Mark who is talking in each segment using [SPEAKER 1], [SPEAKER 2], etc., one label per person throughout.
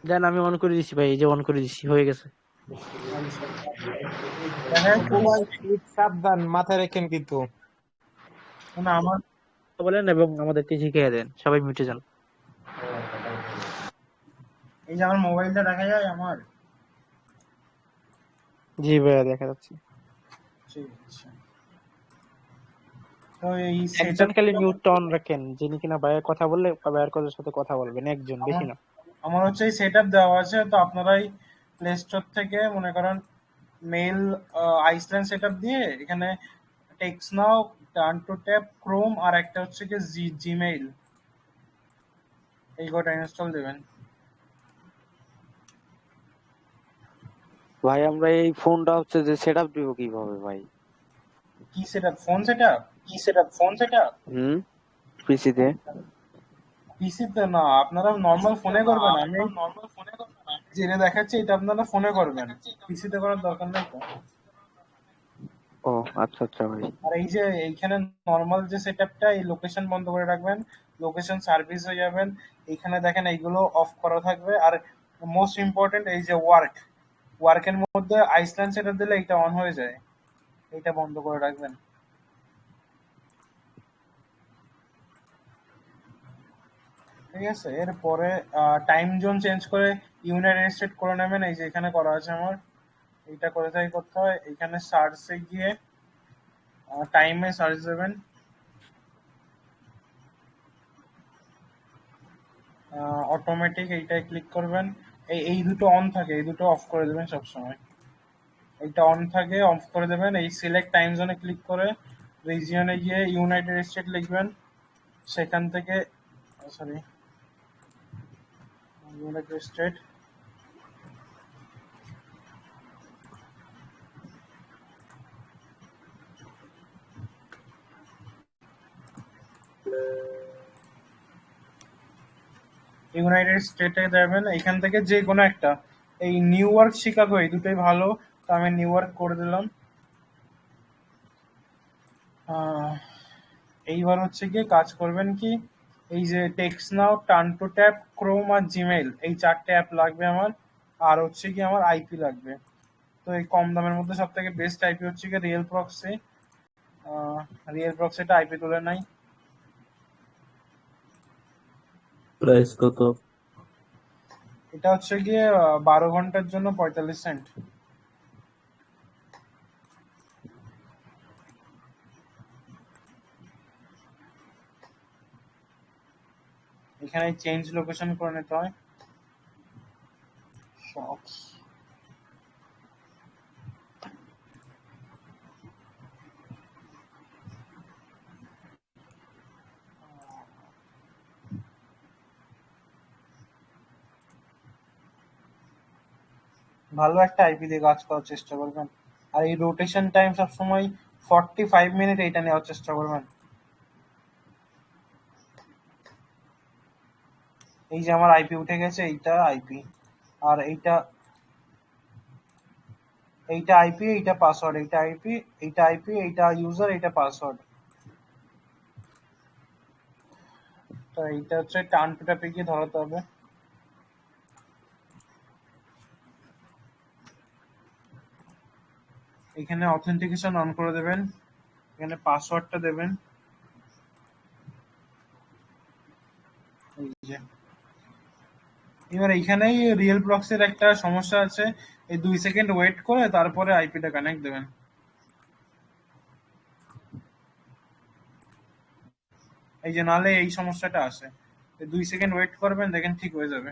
[SPEAKER 1] দেন আমি অন করে দিছি ভাই, এই যে অন করে দিছি, হয়ে গেছে।
[SPEAKER 2] আচ্ছা, দেখেন সবাই একটু সাবধান মাথায় রাখেন কিন্তু। মানে আমার
[SPEAKER 1] বলেন এবং আমাদেরকে শিখিয়ে দেন, সবাই মিটে যান।
[SPEAKER 2] এই যে আমার মোবাইলটা দেখা যায় আমার।
[SPEAKER 1] জি ভাইয়া, দেখা যাচ্ছে।
[SPEAKER 2] ঠিক আছে। তো এই সেট
[SPEAKER 1] একজন
[SPEAKER 2] আপ
[SPEAKER 1] খালি মিউটটা অন রাখেন, যিনি কিনা ভাইয়ের কথা বললে ভাইয়ের কথার সাথে কথা বলবেন, একজন,
[SPEAKER 2] আমার
[SPEAKER 1] বেশি না।
[SPEAKER 2] আমার হচ্ছে এই সেট আপ দেওয়া আছে, তো আপনারাই প্লে স্টোর থেকে মনে করেন মেল আইসল্যান্ড সেট আপ দিয়ে এখানে text now, turn to tab, Chrome, আর একটা হচ্ছে কি জিমেইল, এই কটা ইনস্টল দেবেন।
[SPEAKER 3] ভাই আমরা এই ফোনটা হচ্ছে যে সেট আপ দিব কিভাবে ভাই?
[SPEAKER 2] কি set up? Phone set up?
[SPEAKER 3] হুম, পিসিতে।
[SPEAKER 2] পিসিতে না, আপনারা নর্মাল ফোনে করবেন। আমি যেটা দেখাচ্ছি এটা আপনারা ফোনে করবেন, পিসিতে করার দরকার নাই তো।
[SPEAKER 3] ও আচ্ছা আচ্ছা ভাই।
[SPEAKER 2] আর এই যে এইখানে নর্মাল যে সেটআপটা, এই লোকেশন বন্ধ করে রাখবেন, লোকেশন সার্ভিস হয়ে যাবেন। এইখানে দেখেন এইগুলো অফ করা থাকবে। আর মোস্ট ইম্পর্টেন্ট এই যে ওয়ার্কের মধ্যে আইসল্যান্ড সেটআপ দিলে এটা অন হয়ে যায়, এটা বন্ধ করে রাখবেন। ঠিক আছে, এরপরে টাইম জোন চেঞ্জ করে ইউনাইটেড স্টেট করে নেবেন, এই যে এখানে করা আছে আমার। এইটা করে থাকি করতে হয়, এখানে সার্চে গিয়ে টাইমে সার্চ দেবেন। অটোমেটিক এইটায় ক্লিক করবেন। এই দুটো অন থাকে, এই দুটো অফ করে দেবেন সবসময়। এইটা অন থাকে অফ করে দেবেন। এই সিলেক্ট টাইম জোনে ক্লিক করে রিজিয়নে গিয়ে ইউনাইটেড স্টেট লিখবেন। সেখান থেকে সরি, ইউনাইটেড স্টেট, ইউনাইটেড স্টেটে যাবেন। এখান থেকে যে কোনো একটা, এই নিউ ইয়র্ক শিকাগো এই দুটোই ভালো, তো আমি নিউ ইয়র্ক করে দিলাম। আহ, এইবার হচ্ছে গিয়ে কাজ করবেন কি, এই যে text now, turn to tab, Chrome আর জিমেইল, এই চারটে অ্যাপ লাগবে আমার। আর হচ্ছে কি আমার আইপি লাগবে। তো এই কম দামের মধ্যে সব থেকে বেস্ট আইপি হচ্ছে কি রিয়েল প্রক্সি। রিয়েল প্রক্সিটা আইপি তুলে নাই।
[SPEAKER 4] প্রাইস কত?
[SPEAKER 2] এটা হচ্ছে গিয়ে 12 ঘন্টার জন্য 45 সেন্ট। এখানে চেঞ্জ লোকেশন করে নিতে হয়। শক্স, ভালো একটা আইপি দিয়ে কাজ করার চেষ্টা করবেন। আর এই রোটেশন টাইম সবসময় 45 মিনিট, এইটা নেওয়ার চেষ্টা করবেন। এই যে আমার আইপি উঠে গেছে, এইটা আইপি, আর এইটা এইটা আইপি, এইটা পাসওয়ার্ড, এইটা আইপি, এইটা আইপি, এইটা ইউজার, এইটা পাসওয়ার্ড। তো এইটা হচ্ছে টার্ন টু ট্যাপে গিয়ে ধরাতে হবে। এখানে অথেন্টিকেশন অন করে দেবেন, এখানে পাসওয়ার্ডটা দেবেন। এই যে এবার এইখানেই রিয়েল প্রক্সির একটা সমস্যা আছে, এই 2 সেকেন্ড ওয়েট করে তারপরে আইপিটা কানেক্ট দেবেন। এই যে নালে এই সমস্যাটা আসে, 2 সেকেন্ড ওয়েট করবেন, দেখেন ঠিক হয়ে যাবে।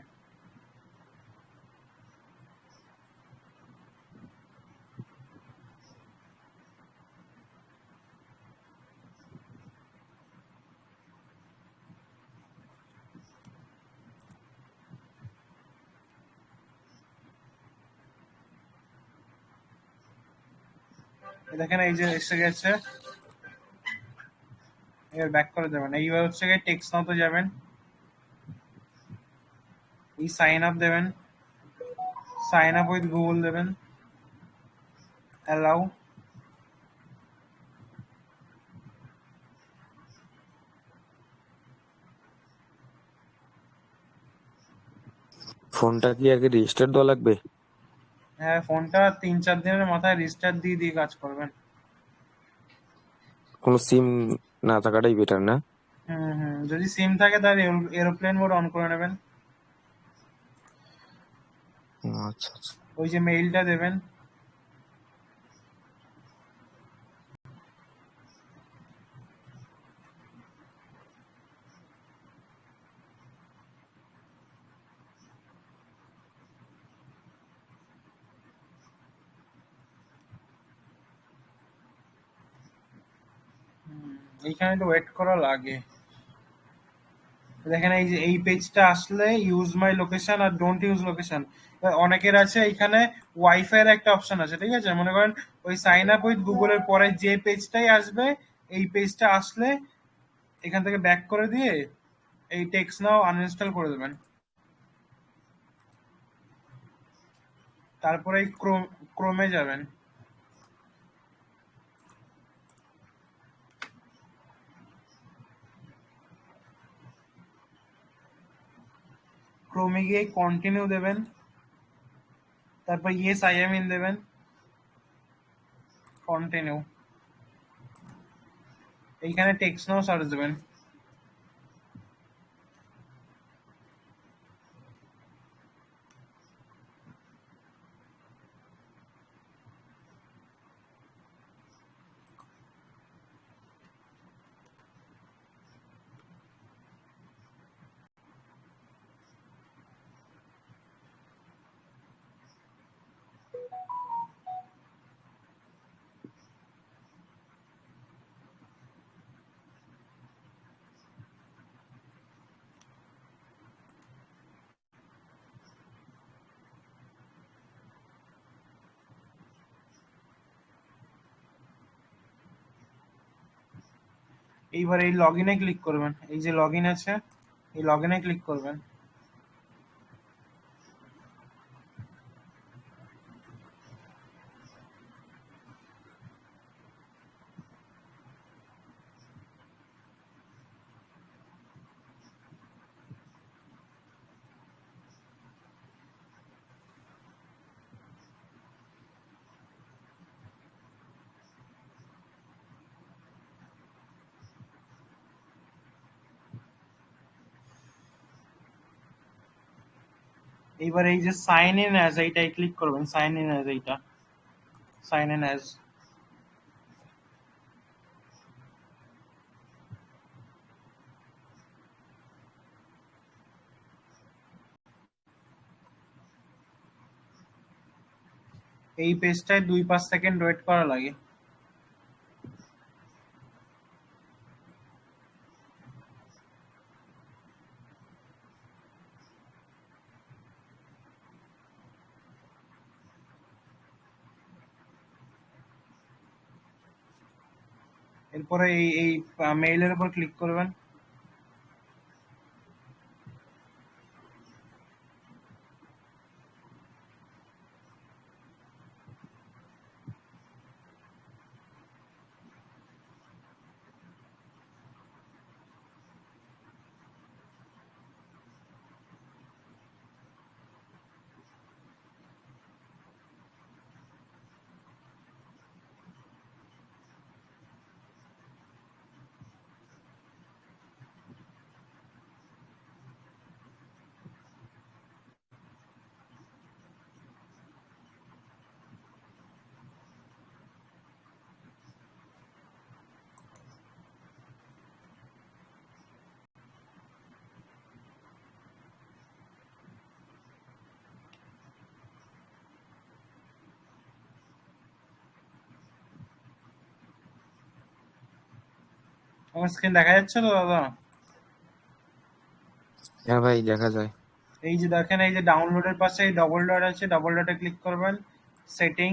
[SPEAKER 2] দেখেন এই যে এসে গেছে, এবার ব্যাক করে দেবেন। এইবার হচ্ছে টেক্সট নাওতে যাবেন, এই সাইন আপ দেবেন, সাইন আপ উইথ গুগল দেবেন, অ্যালাউ।
[SPEAKER 5] ফোনটা কি আগে রেজিস্টার দেওয়া লাগবে?
[SPEAKER 2] হ্যাঁ, ফোনটা 3-4 দিনের মাথায় রিস্টার্ট দিয়ে দিয়ে কাজ করবেন।
[SPEAKER 5] কোনো সিম না থাকাটাই বেটার না?
[SPEAKER 2] যদি সিম থাকে তাহলে এরোপ্লেন মোড অন করে নেবেন।
[SPEAKER 5] আচ্ছা আচ্ছা।
[SPEAKER 2] ওই যে মেইলটা দেবেন। এইখানে একটু ওয়েট করা লাগে। দেখেন এই যে এই পেজটা আসলে ইউজ মাই লোকেশন আর ডোন্ট ইউজ লোকেশন, অনেকের আছে এখানে ওয়াইফাই এর একটা অপশন আছে, ঠিক আছে? মনে করেন ওই সাইন আপ উইথ গুগলের পরে যে পেজটাই আসবে, এই পেজটা আসলে এখান থেকে ব্যাক করে দিয়ে এই টেক্সট নাও আনইনস্টল করে দেবেন। তারপরে এই ক্রোমে যাবেন। ক্রোমে গিয়ে কন্টিনিউ দেবেন, তারপর ইয়েস আই এম ইন দেবেন, কন্টিনিউ। এইখানে টেক্সট নাও সার্চ দেবেন। এইবার এই লগ ইনে ক্লিক করবেন, এই যে লগ ইন আছে এই লগ ইনে ক্লিক করবেন। এইবার এই যে সাইন ইন অ্যাজ এইটাই ক্লিক করবেন, সাইন ইন অ্যাজ এইটা, সাইন ইন অ্যাজ। এই পেজটায় 2-5 সেকেন্ড ওয়েট করা লাগে। এরপরে এই মেইলের উপর ক্লিক করবেন। আমার স্ক্রিন দেখা যাচ্ছে তো দাদা?
[SPEAKER 5] হ্যাঁ ভাই, দেখা যায়।
[SPEAKER 2] এই যে দেখেন এই যে ডাউনলোডের পাশে এই ডবল ডট আছে, ডবল ডটে ক্লিক করবেন, সেটিং।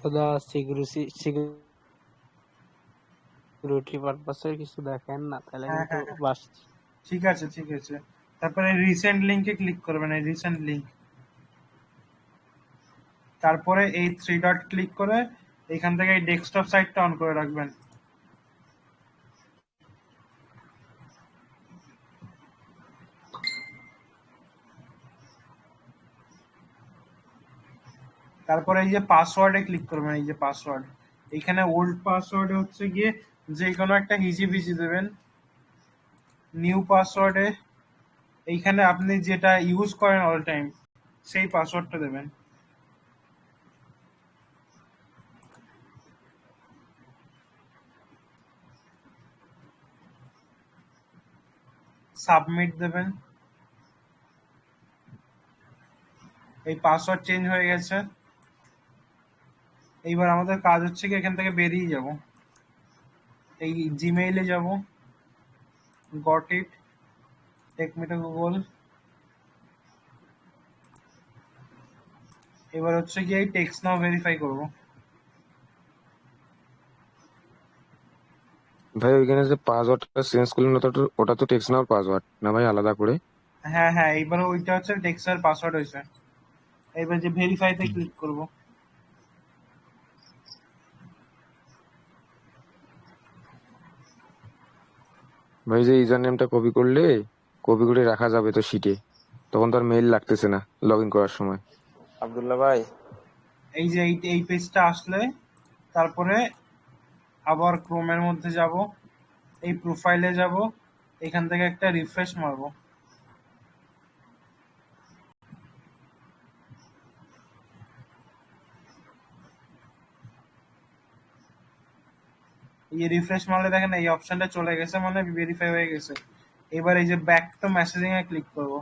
[SPEAKER 1] দাদা সিকিউরিটি পারপাসে কিছু দেখেন না, তাহলে
[SPEAKER 2] হ্যাঁ
[SPEAKER 1] কিন্তু
[SPEAKER 2] হ্যাঁ হ্যাঁ,
[SPEAKER 1] বাস।
[SPEAKER 2] ঠিক আছে ঠিক আছে। তারপরে রিসেন্ট লিঙ্কে ক্লিক করবেন, এই রিসেন্ট লিঙ্ক। তারপরে এই 3 ডট ক্লিক করে এখান থেকে এই ডেস্কটপ সাইটটা অন করে রাখবেন। তারপরে এই যে পাসওয়ার্ডে ক্লিক করবেন, এই যে পাসওয়ার্ড, এখানে ওল্ড পাসওয়ার্ডে হচ্ছে গিয়ে যে কোনো একটা হিজিবিজি দেবেন। নিউ পাসওয়ার্ডে এইখানে আপনি যেটা ইউজ করেন অল টাইম সেই পাসওয়ার্ডটা দেবেন। সাবমিট দেবেন। এই পাসওয়ার্ড চেঞ্জ হয়ে গেছে। এইবার আমাদের কাজ হচ্ছে কি এখান থেকে বেরিয়ে যাব, এই জিমেইলে যাব, got it, take me to Google. এবার হচ্ছে কি এই টেক্সট নাও ভেরিফাই করব।
[SPEAKER 5] ভাই ওইখানে যে পাসওয়ার্ডটা চেঞ্জ করলেন ওটা তো টেক্সট নাও পাসওয়ার্ড না ভাই, আলাদা করে?
[SPEAKER 2] হ্যাঁ হ্যাঁ, এইবার ওইটা হচ্ছে টেক্সটের পাসওয়ার্ড হয়েছে। এইবার যে ভেরিফাইতে ক্লিক করব।
[SPEAKER 5] ভাই যে ইউজার নেমটা কপি করে রাখা যাবে তো শিটে, তখন তো আর মেইল লাগতেছে না লগ ইন করার সময়। আব্দুল্লাহ ভাই,
[SPEAKER 2] এই যে এই পেজটা আসলে তারপরে আবার ক্রোমের মধ্যে যাব, এই প্রোফাইলে যাব, এখান থেকে একটা রিফ্রেশ মারবো। এই রিফ্রেশ মারলে দেখেন এই অপশনটা চলে গেছে, মানে ভেরিফাই হয়ে গেছে। এবার এই যে back to messaging A click করব।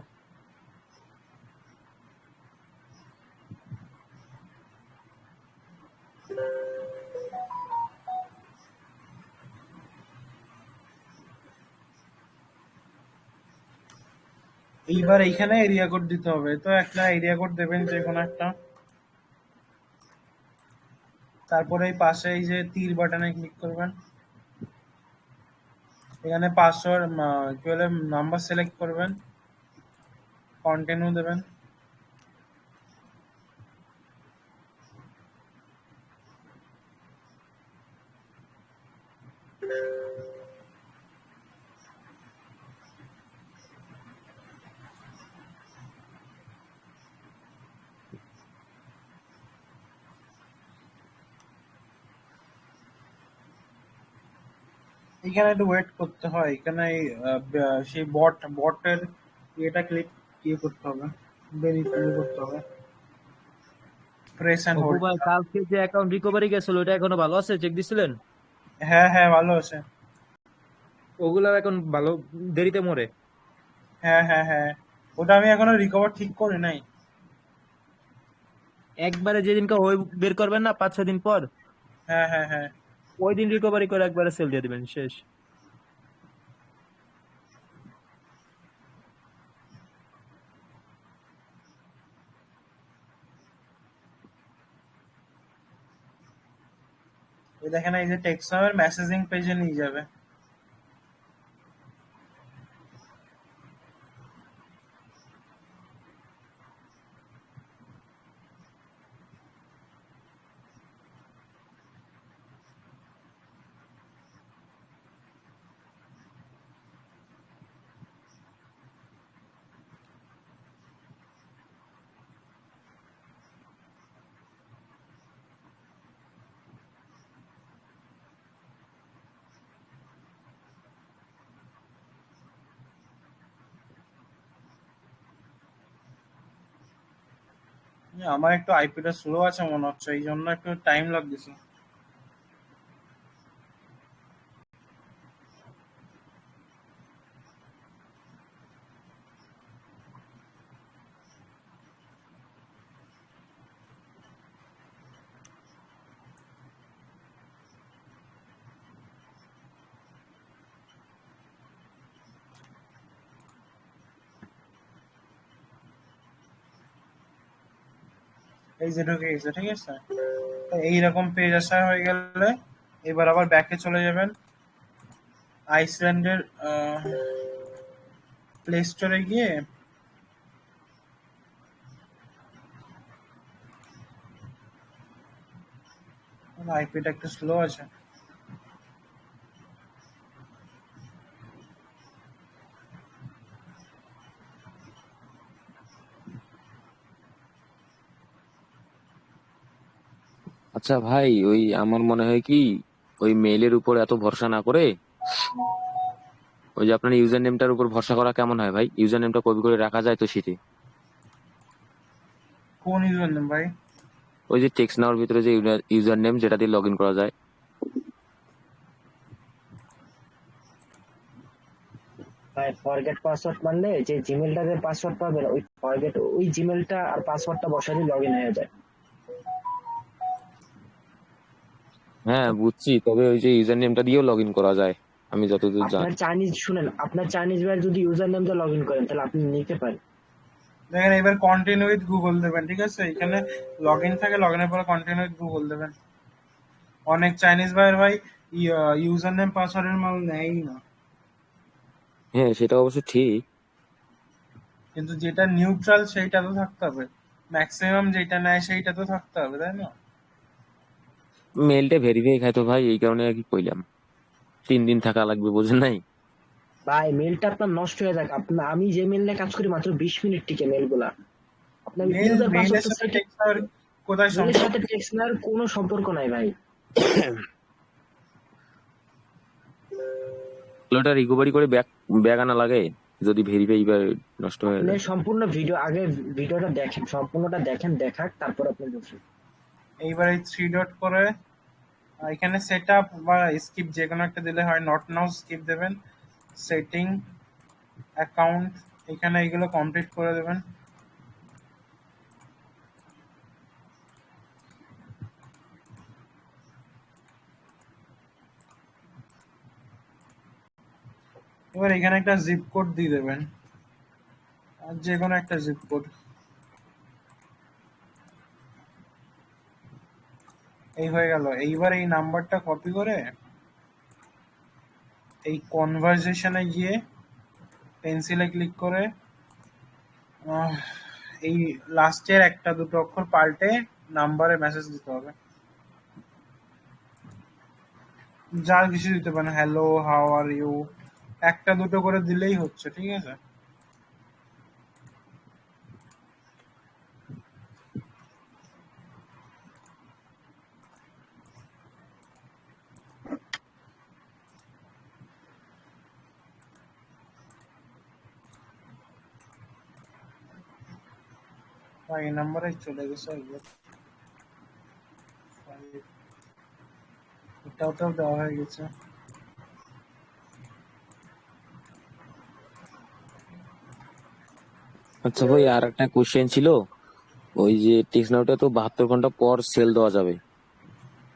[SPEAKER 2] এইবার এইখানে এরিয়া কোড দিতে হবে, তো একটা এরিয়া কোড দেবেন যে কোনো একটা। তারপরে এই পাশে এই যে তীর বাটনে ক্লিক করবেন, এখানে পাসওয়ার্ড কি বলে নাম্বার সিলেক্ট করবেন, কন্টিনিউ দেবেন। এখানে একটু ওয়েট করতে হয়, এখানে সেই বটের ইয়েটা ক্লিক করতে হবে, ভেরিফাই করতে হবে, প্রেস এন্ড
[SPEAKER 6] অপু
[SPEAKER 2] হোল্ড।
[SPEAKER 6] ভাই, কালকে যে অ্যাকাউন্ট রিকভারি গেছিল ওটা এখনো ভালো আছে? চেক দিছিলেন?
[SPEAKER 2] হ্যাঁ হ্যাঁ, ভালো আছে।
[SPEAKER 6] ওগুলা এখন ভালো দেরিতে মরে।
[SPEAKER 2] হ্যাঁ হ্যাঁ হ্যাঁ, ওটা আমি এখনো রিকভার ঠিক করি নাই।
[SPEAKER 6] একবারে যেদিনকে ওই বের করবেন না 5-6 দিন পর,
[SPEAKER 2] হ্যাঁ হ্যাঁ হ্যাঁ,
[SPEAKER 6] ওই দিন রিকভারি করে একবারে সেল দিয়ে দিবেন, শেষ।
[SPEAKER 2] এই দেখেন এই যে টেক্সট নামের মেসেজিং পেজে নিয়ে যাবে। আমার একটু আইপিটা স্লো আছে মনে হচ্ছে, এই জন্য একটু টাইম লাগতেছে। এই যে ঢুকে গেছে, ঠিক আছে। তো এইরকম পেজ আসা হয়ে গেলে এবার আবার ব্যাকে চলে যাবেন, আইসল্যান্ডের প্লে স্টোরে গিয়ে আইপিটা একটু স্লো আছে।
[SPEAKER 5] আচ্ছা ভাই, ওই আমার মনে হয় কি, ওই মেইলের উপর এত ভরসা না করে ওই যে আপনার ইউজার নেমটার উপর ভরসা করা কেমন হয় ভাই? ইউজার নেমটা কপি করে রাখা যায় তো শীটে?
[SPEAKER 2] কোন ইউজার নেম ভাই?
[SPEAKER 5] ওই যে টেক্সট নাওয়ার ভিতরে যে ইউজার নেম যেটা দিয়ে লগ ইন করা যায়।
[SPEAKER 7] ভাই ফরগেট পাসওয়ার্ড মারলে যে জিমেলটাতে পাসওয়ার্ড পাবেন, ওই ফরগেট ওই জিমেলটা আর পাসওয়ার্ডটা বসালে লগ ইন হয়ে যায়।
[SPEAKER 5] হ্যাঁ বুঝছি, তবে ওই যে ইউজার নেমটা দিয়েও লগ ইন করা যায় আমি যতদূর
[SPEAKER 7] আপনার
[SPEAKER 5] জানি।
[SPEAKER 7] চাইনিজ শুনেন, আপনার চাইনিজ ভাইয়ের যদি ইউজার নেম দিয়ে লগ ইন করেন তাহলে আপনি নিতে পারেন।
[SPEAKER 2] দেখেন এবার কন্টিনিউ উইথ গুগল দেবেন, ঠিক আছে? এখানে লগ ইন থাকে, লগ ইনের পরে কন্টিনিউ উইথ গুগল দেবেন। অনেক চাইনিজ ভাইয়ের ভাই ইউজার নেম পাসওয়ার্ডের মাল নেয়ই না,
[SPEAKER 5] হ্যাঁ সেটা অবশ্য ঠিক।
[SPEAKER 2] কিন্তু যেটা নিউট্রাল সেইটা তো থাকতে হবে, ম্যাক্সিমাম যেটা নেয় সেইটা তো থাকতে হবে, তাই না?
[SPEAKER 5] মেলটা ভেরিফাই খাই তো ভাই, এই কারণে আর কি কইলাম 3 দিন থাকা লাগবে, বোঝেন নাই?
[SPEAKER 7] ভাই মেলটা আপনার নষ্ট হয়ে যাক, আপনার আমি যে মেল নিয়ে কাজ করি মাত্র 20 মিনিট টিকে মেলগুলা। আপনার
[SPEAKER 2] মেল
[SPEAKER 7] ইউজার
[SPEAKER 2] মেলের
[SPEAKER 7] পাসওয়ার্ডটা
[SPEAKER 2] সাথে
[SPEAKER 7] সেট,
[SPEAKER 2] টেক্সট আর কোথায়
[SPEAKER 7] মেলের
[SPEAKER 2] সম্পর্ক?
[SPEAKER 7] সাথে টেক্সট নেওয়ার কোনো সম্পর্ক নাই ভাই।
[SPEAKER 5] ওটা রিকভারি করে ব্যাক ব্যাক আনা লাগে যদি ভেরিফাই বা নষ্ট হয়ে
[SPEAKER 7] আপনি
[SPEAKER 5] যায়।
[SPEAKER 7] সম্পূর্ণ ভিডিও আগে ভিডিওটা দেখেন, সম্পূর্ণটা দেখেন, দেখাক তারপর আপনি বসুন।
[SPEAKER 2] এইবার এই 3 ডট করে এখানে সেট আপ বা স্কিপ যে কোনো একটা দিলে হয়, নট নাও স্কিপ দেবেন। সেটিং, অ্যাকাউন্ট, এখানে এগুলো কমপ্লিট করে দেবেন। এবার এখানে একটা জিপ কোড দিয়ে দেবেন, আর যে কোনো একটা জিপ কোড। এই হয়ে গেল। এইবার এই নাম্বারটা কপি করে এই কনভারসেশনে গিয়ে পেন্সিলে ক্লিক করে আহ, এই লাস্টের একটা দুটো অক্ষর পাল্টে নাম্বারে মেসেজ দিতে হবে। যার কিছু দিতে পারেন, হ্যালো, হাউ আর ইউ, একটা দুটো করে দিলেই হচ্ছে, ঠিক আছে? এই নাম্বারে চলে গেছে একবার। এটাও দেওয়া হয়ে গেছে।
[SPEAKER 5] আচ্ছা ভাই, আর একটা কোশ্চেন ছিল। ওই যে টেক্সট নাওটা তো 72 ঘন্টা পর সেল দেওয়া যাবে,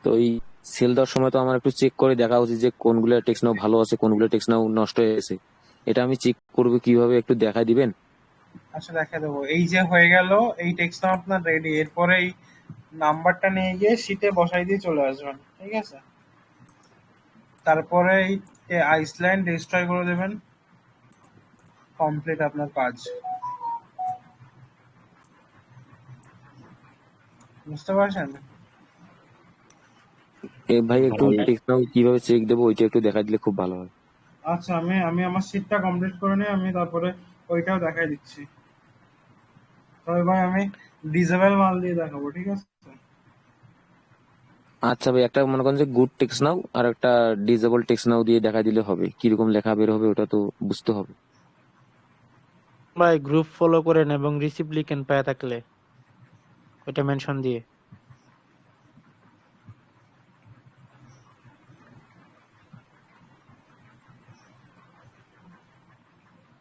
[SPEAKER 5] তো এই সেল দেওয়ার সময় তো আমার একটু চেক করে দেখা উচিত যে কোনগুলো টেক্সট নাও ভালো আছে, কোনগুলো টেক্সট নাও নষ্ট হয়ে গেছে। এটা আমি চেক করবো কিভাবে, একটু দেখা দিবেন?
[SPEAKER 2] আচ্ছা দেখা দেবো। এই যে হয়ে গেল, এই টেক্সটটা আপনার রেডি। এরপরে এই নাম্বারটা নিয়ে গিয়ে শীটে বসাই দিয়ে চলে আসবেন, ঠিক আছে? তারপরে এই আইসল্যান্ড ডিস্ট্রয় করে দেবেন, কমপ্লিট আপনার কাজ। বুঝতে পারছেন?
[SPEAKER 5] ভাই একটু টেক্সট নাও কিভাবে চেক দেবো ওইটা একটু দেখা দিলে খুব ভালো হয়।
[SPEAKER 2] আচ্ছা, আমি আমি আমার শীটটা কমপ্লিট করে নিই, আমি তারপরে ওইটাও দেখাই দিচ্ছি। তবে ভাই আমি ডিজেবল মাল দিয়ে দেখাবো, ঠিক আছে?
[SPEAKER 5] আচ্ছা ভাই, একটা মনে করেন যে গুড টেক্সট নাও আর একটা ডিসেবল টেক্সট নাও দিয়ে দেখা দিলে হবে? কিরকম লেখা বের হবে ওটা তো বুঝতে হবে।
[SPEAKER 1] ভাই গ্রুপ ফলো করেন এবং রিসিভ লিখেন পায়া থাকলে ওইটা মেনশন দিয়ে।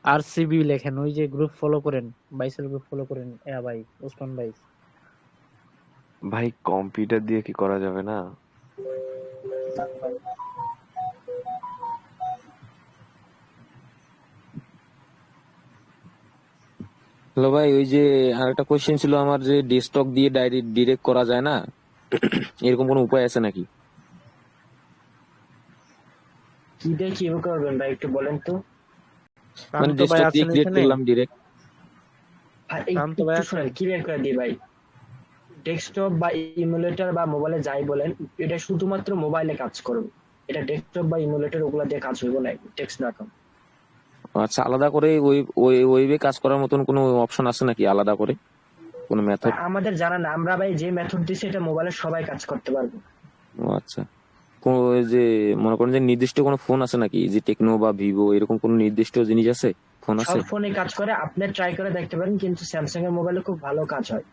[SPEAKER 1] আরসিবি লেখেন, ওই যে গ্রুপ ফলো করেন, বাইসেল গ্রুপ ফলো করেন। ভাই ওসমান ভাই,
[SPEAKER 8] ভাই কম্পিউটার দিয়ে কি করা যাবে না?
[SPEAKER 5] হ্যালো ভাই, ওই যে আরেকটা কোশ্চেন ছিল আমার, যে ডেস্কটপ দিয়ে ডিরেক্ট করা যায় না, এরকম কোনো উপায় আছে নাকি?
[SPEAKER 7] কি দিয়ে কি করবেন ভাই একটু বলেন তো।
[SPEAKER 5] মানে
[SPEAKER 1] শান্ত ভাই
[SPEAKER 5] ডেস্কটপ দিয়ে
[SPEAKER 1] আছেন
[SPEAKER 5] ক্রিয়েট
[SPEAKER 1] এখানে?
[SPEAKER 5] করলাম ডিরেক্ট।
[SPEAKER 7] ভাই এই
[SPEAKER 1] শান্ত
[SPEAKER 7] একটু
[SPEAKER 1] ভাই আছেন?
[SPEAKER 7] শুনেন, ক্লিয়ার করে দিই ভাই। ডেস্কটপ বা ইমুলেটর বা মোবাইলে যাই বলেন, এটা শুধুমাত্র মোবাইলে কাজ করবে। এটা ডেস্কটপ বা ইমুলেটর ওগুলা দিয়ে কাজ হইব না, টেক্সট না এখন।
[SPEAKER 5] আচ্ছা, আলাদা করে ওয়েবে কাজ করার মতন কোনো অপশন আছে নাকি আলাদা করে? কোনো মেথড?
[SPEAKER 7] আমাদের জানা না, আমরা ভাই যে মেথড দিছি এটা মোবাইলে সবাই কাজ করতে পারবে।
[SPEAKER 5] ও আচ্ছা। ওই যে মনে করেন যে নির্দিষ্ট কোনো ফোন আছে নাকি, যে টেকনো বা ভিভো এরকম কোনো নির্দিষ্ট জিনিস আছে, ফোন
[SPEAKER 7] সব
[SPEAKER 5] আছে?
[SPEAKER 7] ফোনে কাজ করে, আপনি ট্রাই করে দেখতে পারেন, কিন্তু স্যামসাং এর মোবাইলে খুব ভালো কাজ হয়।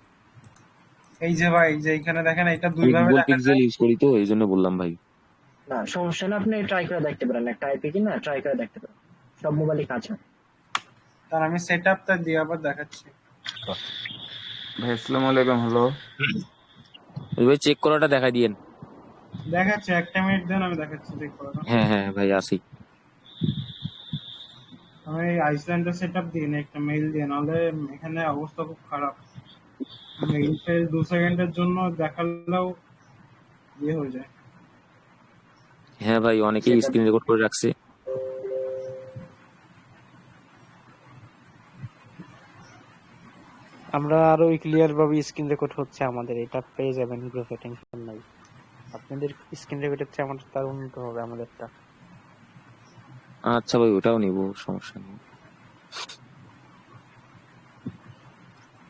[SPEAKER 2] এই যে ভাই, যে এখানে দেখেন এটা দুই
[SPEAKER 5] আমি
[SPEAKER 2] ভাবে
[SPEAKER 5] গুগল
[SPEAKER 2] দেখা
[SPEAKER 5] পিক্সেল
[SPEAKER 2] যায়।
[SPEAKER 5] ইউজ করি তো এই জন্য বললাম ভাই।
[SPEAKER 7] না সমস্যা না, আপনি ট্রাই করে দেখতে পারেন, একটা আইপি কিনা ট্রাই করে দেখতে পারেন, সব মোবাইলে কাজ হয়।
[SPEAKER 2] তার আমি সেট আপটা দিয়ে আবার দেখাচ্ছি।
[SPEAKER 9] ভাই আসসালামু আলাইকুম। হ্যালো
[SPEAKER 5] ওই ভাই চেক করাটা দেখাই দিয়েন।
[SPEAKER 2] দেখাচ্ছি, একটা মিনিট দেন, আমি দেখাচ্ছি চেক করাটা।
[SPEAKER 5] হ্যাঁ হ্যাঁ ভাই আসি।
[SPEAKER 2] আমি আইসল্যান্ডের সেট আপ দিই না, একটা মেইল দিয়ে, নাহলে এখানে অবস্থা খুব খারাপ। মেইলটা 2 সেকেন্ডের জন্য দেখালেও ইয়ে হয়ে যায়।
[SPEAKER 5] হ্যাঁ ভাই অনেকেই
[SPEAKER 7] সেটা
[SPEAKER 5] স্ক্রিন রেকর্ড করে রাখছে।
[SPEAKER 1] আমরা আরো ক্লিয়ার ভাবে স্ক্রিন রেকর্ড হচ্ছে আমাদের, এটা পেয়ে যাবেন গ্রুপে, টেনশন নাই। আপনাদের স্ক্রিন রেকর্ডের চেয়ে আমাদের তার উন্নত হবে আমাদেরটা।
[SPEAKER 5] আচ্ছা ভাই ওটাও নিবো, সমস্যা নেই।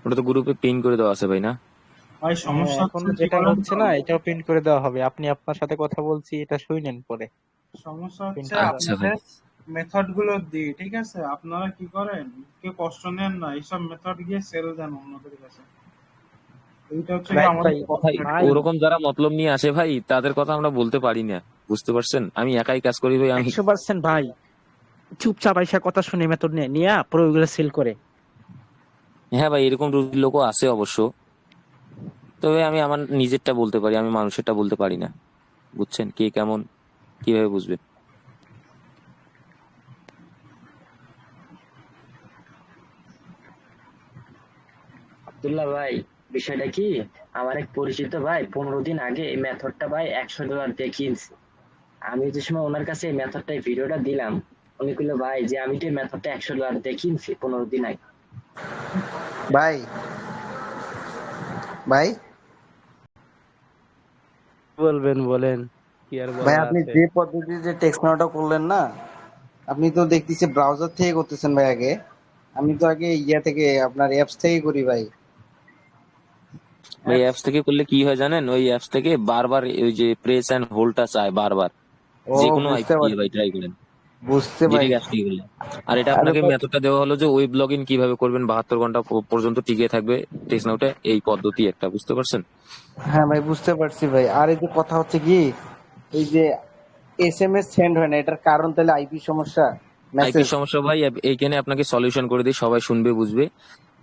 [SPEAKER 5] ওটা তো গ্রুপে পিন করে দেওয়া আছে ভাই না?
[SPEAKER 2] ভাই সমস্যা
[SPEAKER 1] এখন
[SPEAKER 2] হচ্ছে কি
[SPEAKER 1] যেটা
[SPEAKER 2] বলেন
[SPEAKER 1] হচ্ছে
[SPEAKER 2] তো?
[SPEAKER 1] না, এটাও প্রিন্ট করে দেওয়া হবে। আপনি আপনার সাথে কথা বলছি, এটা শুনেন পরে।
[SPEAKER 2] সমস্যা হচ্ছে
[SPEAKER 5] আচ্ছা ভাই।
[SPEAKER 2] আপনাদের মেথড গুলো দিই, ঠিক আছে? আপনারা কি করেন, কেউ কষ্ট নেন না, এইসব মেথড গিয়ে সেল দেন অন্যদের কাছে। এইটা হচ্ছে কি
[SPEAKER 1] রাইট
[SPEAKER 2] আমাদের
[SPEAKER 1] ভাই।
[SPEAKER 5] ভাই
[SPEAKER 1] ভাই
[SPEAKER 5] ওরকম যারা মতলব নিয়ে আসে ভাই, তাদের কথা আমরা বলতে পারি না, বুঝতে পারছেন? আমি একাই কাজ করি ভাই। আমি
[SPEAKER 1] 100% ভাই চুপচাপ আইসা কথা শুনে মেথড নিয়ে পুরো ওইগুলো সেল করে।
[SPEAKER 5] হ্যাঁ ভাই এরকম রুগীর লোকও আছে অবশ্য, তবে আমি আমার নিজেরটা বলতে পারি, আমি মানুষেরটা বলতে পারি না, বুঝছেন? কে কেমন কিভাবে বুঝবেন?
[SPEAKER 7] আব্দুল্লাহ ভাই, বিষয়টা কি, আমার এক পরিচিত ভাই 15 দিন আগে এই মেথডটা ভাই $100 দিয়ে কিনছে। আমি যে সময় ওনার কাছে এই মেথডটা ভিডিওটা দিলাম, উনি কইলো ভাই যে আমি তো এই মেথডটা $100 দিয়ে কিনছি 15 দিন আগে।
[SPEAKER 10] ভাই ভাই
[SPEAKER 1] বলবেন বলেন, কি আর
[SPEAKER 10] ভাই
[SPEAKER 1] বলার
[SPEAKER 10] আপনি
[SPEAKER 1] আছে।
[SPEAKER 10] যে পদ্ধতিতে টেক্সট নাওটা করলেন না, আপনি তো দেখতেছি ব্রাউজার থেকে করতেছেন ভাই। আগে আমি তো আগে ইয়া থেকে আপনার অ্যাপস থেকে করি ভাই।
[SPEAKER 5] ভাই অ্যাপস থেকে করলে কি হয় জানেন? ওই অ্যাপস থেকে বারবার ওই যে প্রেস এন্ড হোল্ডটা চায় বারবার,
[SPEAKER 10] ও
[SPEAKER 5] যে কোনো
[SPEAKER 10] বুঝতে
[SPEAKER 5] আইপি দিয়ে
[SPEAKER 10] পারছি,
[SPEAKER 5] ভাই ট্রাই করেন,
[SPEAKER 10] বুঝতে
[SPEAKER 5] যেটি
[SPEAKER 10] পারছি।
[SPEAKER 5] অ্যাপস থেকে করলে। আর এটা
[SPEAKER 10] আরে
[SPEAKER 5] আপনাকে
[SPEAKER 10] ভাই,
[SPEAKER 5] মেথডটা দেওয়া হলো যে ওয়েব লগইন কিভাবে করবেন 72 ঘন্টা পর্যন্ত টিকে থাকবে টেক্সট নাউটা, এই পদ্ধতি একটা, বুঝতে পারছেন?
[SPEAKER 10] হ্যাঁ ভাই বুঝতে পারছি ভাই। আর এই যে কথা হচ্ছে কি, এই যে এসএমএস সেন্ড হয় না, এটার কারণ তাহলে আইপি সমস্যা,
[SPEAKER 5] আইপি
[SPEAKER 10] মেসেজ।
[SPEAKER 5] সমস্যা ভাই এইখানে আপনাকে সলিউশন করে দিই, সবাই শুনবে বুঝবে।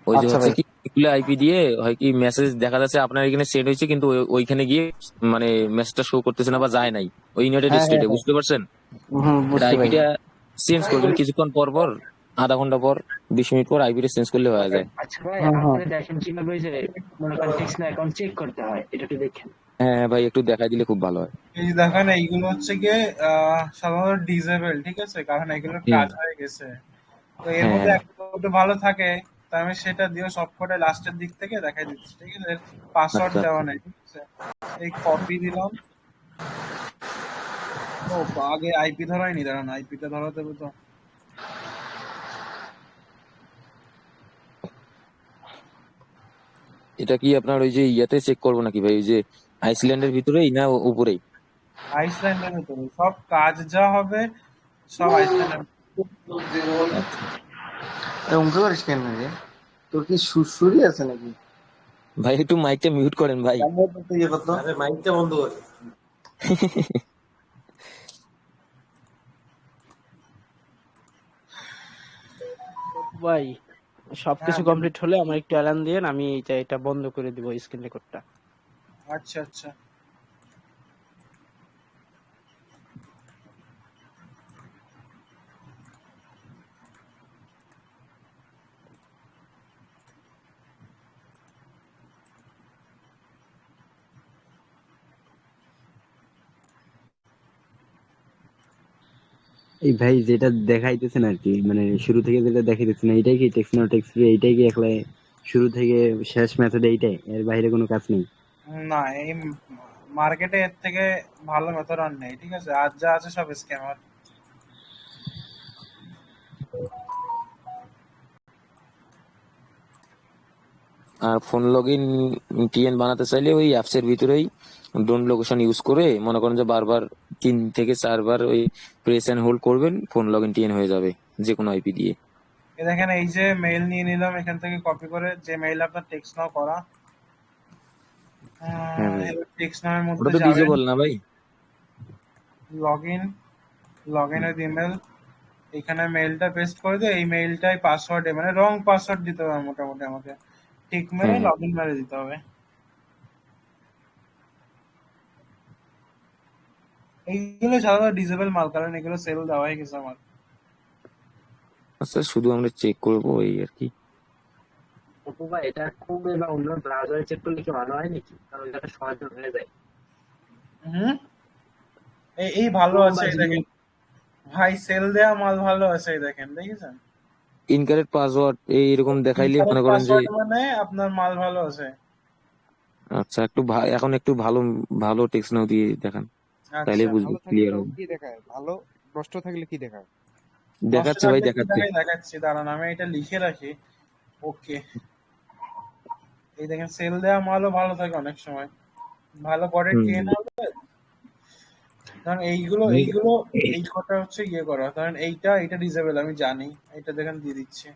[SPEAKER 5] ওই যে
[SPEAKER 10] আচ্ছা
[SPEAKER 5] হচ্ছে
[SPEAKER 10] ভাই।
[SPEAKER 5] কি, এগুলো আইপি দিয়ে হয় কি, মেসেজ দেখা যাচ্ছে আপনার এখানে সেন্ড হয়েছে কিন্তু ওইখানে গিয়ে মানে মেসেজটা শো করতেছে না বা যায় নাই ওই ইউনাইটেড
[SPEAKER 10] হ্যাঁ হ্যাঁ
[SPEAKER 5] স্টেটে,
[SPEAKER 10] হ্যাঁ,
[SPEAKER 5] বুঝতে পারছেন? এটা
[SPEAKER 10] বুঝতে পারি।
[SPEAKER 5] আইপিটা চেঞ্জ করবেন কিছুক্ষণ পর পর, আধা ঘন্টা পর, 20 মিনিট পর আইপিটা চেঞ্জ করলে হয়ে যায়।
[SPEAKER 7] আচ্ছা ভাই,
[SPEAKER 10] হুম হুম।
[SPEAKER 7] আপনি দেখেন কিভাবে ওই যে মনে করেন টেক্সট না অ্যাকাউন্ট চেক করতে হয়, এটা একটু দেখেন।
[SPEAKER 5] হ্যাঁ হ্যাঁ ভাই একটু দেখাই দিলে খুব ভালো হয়।
[SPEAKER 2] এই যে দেখেন, এইগুলো হচ্ছে গিয়ে সাধারণত ডিজেবল, ঠিক আছে? কারণ এগুলোর
[SPEAKER 5] হুম।
[SPEAKER 2] কাজ হয়ে গেছে। তো এর
[SPEAKER 5] হ্যাঁ
[SPEAKER 2] মধ্যে একটা দুটো ভালো থাকে, তাই আমি সেটা দিয়ে সবকটা লাস্টের দিক থেকে দেখাই দিচ্ছি, ঠিক আছে? পাসওয়ার্ড
[SPEAKER 5] আচ্ছা
[SPEAKER 2] দেওয়া
[SPEAKER 5] আচ্ছা।
[SPEAKER 2] নেই, ঠিক আছে? এই কপি দিলাম। ও, আগে আইপি ধরাইনি, দাঁড়ান আইপিটা ধরাতে হবে তো।
[SPEAKER 5] এটা কি আপনার ওই যে ইয়াতে চেক করবো নাকি ভাই, ওই যে আইসল্যান্ডের ভিতরেই না উপরেই?
[SPEAKER 2] আইসল্যান্ডের ভিতরে সব কাজ যা হবে, সব আইসল্যান্ডের।
[SPEAKER 5] আচ্ছা
[SPEAKER 10] এরকম করিস কেন রে? তোর কি সুরসুরি আছে নাকি?
[SPEAKER 5] ভাই একটু মাইকটা মিউট করেন ভাই।
[SPEAKER 10] ইয়ে করতো। আরে মাইকটা বন্ধ কর।
[SPEAKER 1] ভাই
[SPEAKER 2] হ্যাঁ
[SPEAKER 1] সবকিছু
[SPEAKER 2] বলুন।
[SPEAKER 1] কমপ্লিট হলে আমার একটু অ্যালার্ম দিয়েন, আমি এটা বন্ধ করে দিব স্ক্রিন রেকর্ডটা।
[SPEAKER 2] আচ্ছা আচ্ছা।
[SPEAKER 11] এই ভাই যেটা দেখাইতেছেন আর কি, মানে শুরু থেকে যেটা দেখাইতেছেন এইটাই কি টেক্সট নাও টেক্সট ফ্রি, এইটাই কি একলা শুরু থেকে শেষ মেথড এইটাই, এর বাইরে কোনো কাজ নেই?
[SPEAKER 2] না, এই মার্কেটে এর থেকে ভালো মেথড আর নেই, ঠিক আছে? আর যা আছে সব স্ক্যামার।
[SPEAKER 5] আর ফোন লগ ইন টিএন বানাতে চাইলে ওই অ্যাপস এর ভিতরেই ডোন্ট লোকেশন ইউজ করে মনে করেন যে বারবার 3 থেকে 4 বার ওই প্রেস এন্ড হোল্ড করবেন, ফোন লগ ইন টিএন হয়ে যাবে যে কোনো আইপি দিয়ে।
[SPEAKER 2] দেখেন এই যে মেইল নিয়ে নিলাম এখান থেকে কপি করে, যে মেইল আপনার টেক্সট নাও করা,
[SPEAKER 5] হ্যাঁ ভাই,
[SPEAKER 2] টেক্সট নামের
[SPEAKER 5] ওটা
[SPEAKER 2] মধ্যে
[SPEAKER 5] তো
[SPEAKER 2] যাবেন,
[SPEAKER 5] ডিজেবল না ভাই?
[SPEAKER 2] লগ ইনের ইমেল, এখানে মেইলটা পেস্ট করে দিয়ে এই মেইলটাই পাসওয়ার্ডে মানে রং পাসওয়ার্ড দিতে হবে মোটামুটি, আমাকে ঠিক মেরে
[SPEAKER 5] হ্যাঁ হ্যাঁ।
[SPEAKER 2] লগ ইন মেরে দিতে হবে। এইগুলো সাধারণত ডিজেবল মাল, কারণ এগুলো সেল দেওয়া হয়ে গেছে আমার।
[SPEAKER 5] আচ্ছা, শুধু আমরা চেক করবো এই আর কি।
[SPEAKER 7] অপু ভাই এটা ক্রোমে বা অন্য ব্রাউজারে চেক করলে কি ভালো হয় নাকি? কারণ এটা সহজে হয়ে যায়।
[SPEAKER 2] হুম, এই ভালো
[SPEAKER 7] ক্রোম
[SPEAKER 2] আছে
[SPEAKER 7] বা
[SPEAKER 2] এই দেখেন ভাই, সেল দেওয়া মাল ভালো আছে এই দেখেন, দেখেছেন?
[SPEAKER 5] ইনকারেক্ট পাসওয়ার্ড এইরকম দেখাইলে মনে
[SPEAKER 2] ইনকারেক্ট
[SPEAKER 5] করেন যে
[SPEAKER 2] পাসওয়ার্ড মানে আপনার মাল ভালো আছে।
[SPEAKER 5] আচ্ছা একটু এখন একটু ভালো ভালো টেক্সট নাও দিয়ে দেখান, তাইলে
[SPEAKER 2] আচ্ছা,
[SPEAKER 5] বুঝবো,
[SPEAKER 1] ভালো থাকলে
[SPEAKER 5] ক্লিয়ার
[SPEAKER 1] তো
[SPEAKER 5] হবে।
[SPEAKER 1] কি দেখায়? ভালো নষ্ট থাকলে কি দেখায়?
[SPEAKER 2] নষ্ট
[SPEAKER 5] দেখাচ্ছে ভাই,
[SPEAKER 2] থাকলে কি
[SPEAKER 5] দেখাচ্ছে।
[SPEAKER 2] দেখাই দেখাচ্ছি, দাঁড়ান আমি এটা লিখে রাখি। ওকে, এই দেখেন সেল দেওয়া মালও ভালো থাকে অনেক সময়, ভালো করে
[SPEAKER 5] হুম।
[SPEAKER 2] ট্রেন হবে। কারণ এইগুলো এই কটা হচ্ছে ইয়ে করা, কারণ এইটা ডিসেবল আমি জানি, এটা দেখেন দিয়ে দিচ্ছি।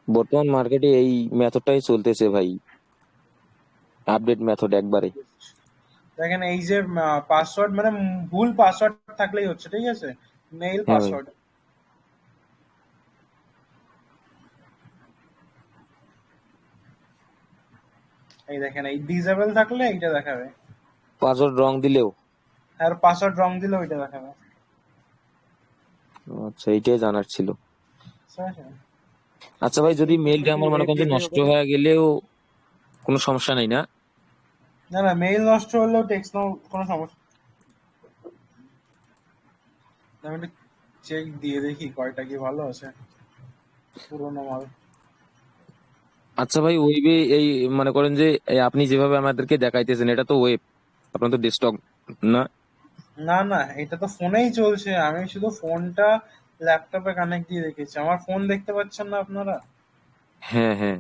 [SPEAKER 5] বর্তমান মার্কেটে এই মেথডটাই চলতেছে ভাই, আপডেট মেথড একবারে।
[SPEAKER 2] দেখেন এই যে পাসওয়ার্ড মানে ভুল পাসওয়ার্ড থাকলেই হচ্ছে, ঠিক আছে, মেইল
[SPEAKER 5] হ্যাঁ ভাই,
[SPEAKER 2] পাসওয়ার্ড। এই দেখেন এই ডিসেবল থাকলে এইটা দেখাবে,
[SPEAKER 5] পাসওয়ার্ড রং দিলেও।
[SPEAKER 2] আর পাসওয়ার্ড রং দিলে ওইটা দেখাবে।
[SPEAKER 5] আচ্ছা, এইটাই জানার ছিল।
[SPEAKER 2] বুঝতে পারছেন?
[SPEAKER 5] আচ্ছা ভাই, যদি মেইলটা
[SPEAKER 1] কি
[SPEAKER 5] আমার মনে
[SPEAKER 1] ওয়েব
[SPEAKER 5] করেন যে
[SPEAKER 1] গেটওয়ে
[SPEAKER 5] নষ্ট
[SPEAKER 1] হবে?
[SPEAKER 5] হয়ে গেলেও কোনো সমস্যা নাই না?
[SPEAKER 2] না না, মেইল নষ্ট হলেও টেক্সট নাও কোনো সমস্যা। আমি একটু চেক দিয়ে দেখি কয়টা কি ভালো আছে, পুরোনো মাল।
[SPEAKER 5] আচ্ছা ভাই, ওয়েবে এই মনে করেন যে এই আপনি যেভাবে আমাদেরকে দেখাইতেছেন এটা তো ওয়েব, আপনার তো ডেস্কটপ না?
[SPEAKER 2] না না, এটা তো ফোনেই চলছে, আমি শুধু ফোনটা ল্যাপটপে কানেক্ট দিয়ে রেখেছি। আমার ফোন দেখতে পাচ্ছেন না আপনারা?
[SPEAKER 5] হ্যাঁ হ্যাঁ।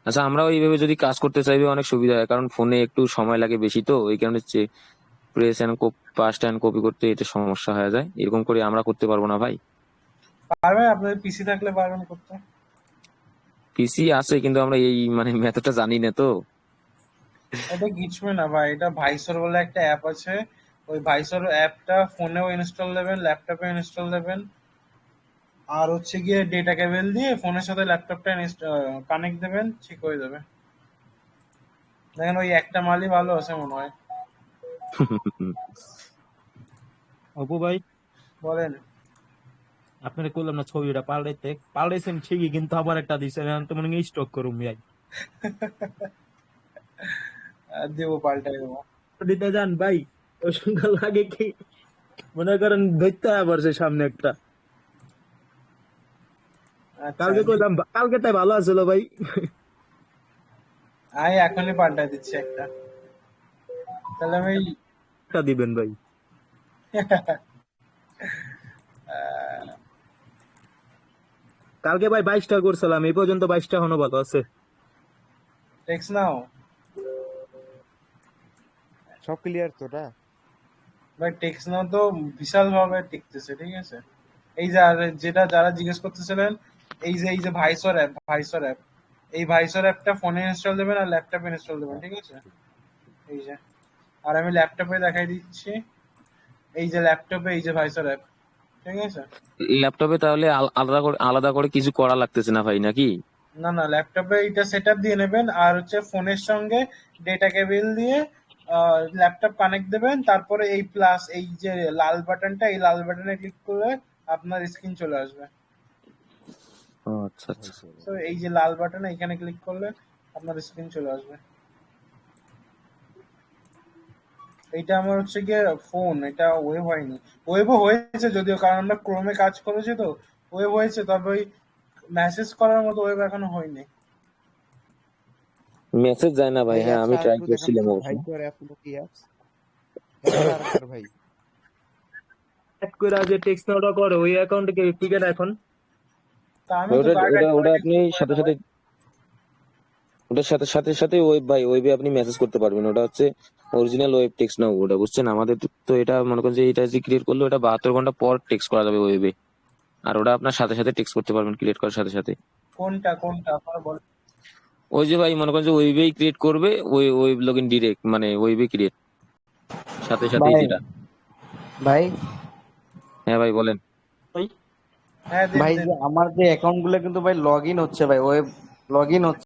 [SPEAKER 5] আচ্ছা, আমরা এইভাবে যদি কাজ করতে চাইবে অনেক সুবিধা হয়, কারণ ফোনে একটু সময় লাগে বেশি, তো এই কারণে press and paste and copy করতে এটা সমস্যা হয়ে যায়, এরকম করে আমরা করতে পারবো না ভাই।
[SPEAKER 2] পারবেন, আপনাদের পিসি থাকলে পারবেন করতে।
[SPEAKER 5] পিসি আছে, কিন্তু আমরা এই মানে মেথডটা জানি না তো।
[SPEAKER 2] এটা কিছুই না ভাই, এটা ভাইসর বলে একটা অ্যাপ আছে, ওই ভাইসর অ্যাপটা ফোনেও ইনস্টল দেবেন, ল্যাপটপে ইনস্টল দেবেন, আর হচ্ছে গিয়ে ডেটা কেবল দিয়ে ফোনের সাথে ল্যাপটপটা কানেক্ট দেবেন, ঠিক হয়ে যাবে। দেখেন ওই একটা মালই ভালো আছে মনে হয়।
[SPEAKER 6] অপু ভাই,
[SPEAKER 2] বলেন।
[SPEAKER 6] আপনারা করলাম না ছবিটা পাল্টাইছেন ঠিকই, কিন্তু আবার একটা দিচ্ছেন, এখন তো মনে হয় স্টক করুন ভাই।
[SPEAKER 2] দেবো, পাল্টাই দেবো।
[SPEAKER 6] দিতে যান ভাই, ওই সকাল আগে কি মনে করেন ধরতে আবার সে সামনে একটা।
[SPEAKER 2] আচ্ছা,
[SPEAKER 6] কালকে করলাম, কালকে তাই ভালো আছিল ভাই।
[SPEAKER 2] আমি এখনই পাল্টাই দিচ্ছি একটা, তাহলে আমি
[SPEAKER 6] একটা দিবেন ভাই। কালকে ভাই 22টা করছিলাম, এই পর্যন্ত 22টা এখনো ভালো আছে।
[SPEAKER 2] টেক্সট নাও
[SPEAKER 1] সব ক্লিয়ার তো না?
[SPEAKER 2] ভাই, টেক্সট নাও তো বিশাল ভাবে টিকতেছে, ঠিক আছে। এই যে যেটা যারা জিজ্ঞেস করতেছিলেন, এই যে ভাইসর অ্যাপ, এই ভাইসর অ্যাপটা ফোনে ইনস্টল দেবেন আর ল্যাপটপে ইনস্টল দেবেন, ঠিক আছে। এই যে, আর আমি ল্যাপটপে দেখাই দিচ্ছি, এই যে ল্যাপটপে এই যে ভাইসর অ্যাপ, ঠিক আছে।
[SPEAKER 5] ল্যাপটপে তাহলে আলাদা করে কিছু করা লাগতেছে না ভাই, নাকি?
[SPEAKER 2] না না, ল্যাপটপে এটা সেটআপ দিয়ে নেবেন, আর হচ্ছে ফোনের সঙ্গে ডেটা কেবল দিয়ে ল্যাপটপ কানেক্ট দেবেন, তারপরে এই প্লাস এই যে লাল বাটনটা, এই লাল বাটনে ক্লিক করলে আপনার স্ক্রিন চলে আসবে।
[SPEAKER 5] ও আচ্ছা আচ্ছা।
[SPEAKER 2] তো এই যে লাল বাটন, এখানে ক্লিক করলে আপনার স্ক্রিন চলে আসবে। এইটা আমার হচ্ছে গিয়ে ফোন, এটা ওয়েব হয়নি। ওয়েবও হয়েছে যদিও, কারণ আমরা ক্রোমে কাজ করেছি তো ওয়েব হয়েছে, তবে ওই মেসেজ করার মতো ওয়েব এখনো হয়নি।
[SPEAKER 5] মেসেজ যায় না ভাই?
[SPEAKER 1] এই
[SPEAKER 5] হ্যাঁ, আমি
[SPEAKER 1] অ্যাপস
[SPEAKER 5] ট্রাই
[SPEAKER 1] আরেকটু দেখান
[SPEAKER 5] করছিলাম
[SPEAKER 1] তো,
[SPEAKER 5] অবশ্য।
[SPEAKER 1] ভাইসর অ্যাপ গুলো কি অ্যাপস দেখান আরেকবার ভাই।
[SPEAKER 6] অ্যাড করে যে টেক্সট নাওটা করে ওই অ্যাকাউন্টে কি টিকেট এখন?
[SPEAKER 2] তা আমি তো
[SPEAKER 5] ওটা
[SPEAKER 2] কার্ড
[SPEAKER 5] ওটা
[SPEAKER 2] অ্যাড করে
[SPEAKER 5] ওটা
[SPEAKER 2] রেখেছি,
[SPEAKER 5] আপনি
[SPEAKER 2] করে
[SPEAKER 5] সাথে
[SPEAKER 2] না
[SPEAKER 5] সাথে
[SPEAKER 2] ভাই।
[SPEAKER 5] ওটার সাথে সাথে সাথে ওয়েব ভাই, ওয়েবে আপনি মেসেজ করতে পারবেন। ওটা হচ্ছে অরিজিনাল ওয়েব টেক্সট নাও, ওটা বুঝছেন। আমাদের তো এটা মনে করেন যে এটা যে ক্রিয়েট করলে ওটা 72 ঘন্টা পর টেক্সট করা যাবে ওয়েবে, আর ওটা আপনার সাথে সাথে টেক্সট করতে পারবেন ক্রিয়েট করার সাথে সাথে।
[SPEAKER 2] কোনটা কোনটা আপনারা বলেন?
[SPEAKER 5] ওই যে ভাই মনে করেন যে ওয়েবেই ক্রিয়েট করবে, ওই ওয়েব লগইন ডিরেক্ট, মানে ওয়েবে ক্রিয়েট সাথে সাথেই
[SPEAKER 10] ভাই
[SPEAKER 5] যেটা।
[SPEAKER 10] ভাই
[SPEAKER 5] হ্যাঁ ভাই বলেন।
[SPEAKER 2] হ্যাঁ, দেন
[SPEAKER 10] ভাই
[SPEAKER 2] দেন।
[SPEAKER 10] যে আমার যে অ্যাকাউন্ট গুলো কিন্তু ভাই লগ ইন হচ্ছে ভাই, ওয়েব লগ ইন হচ্ছে।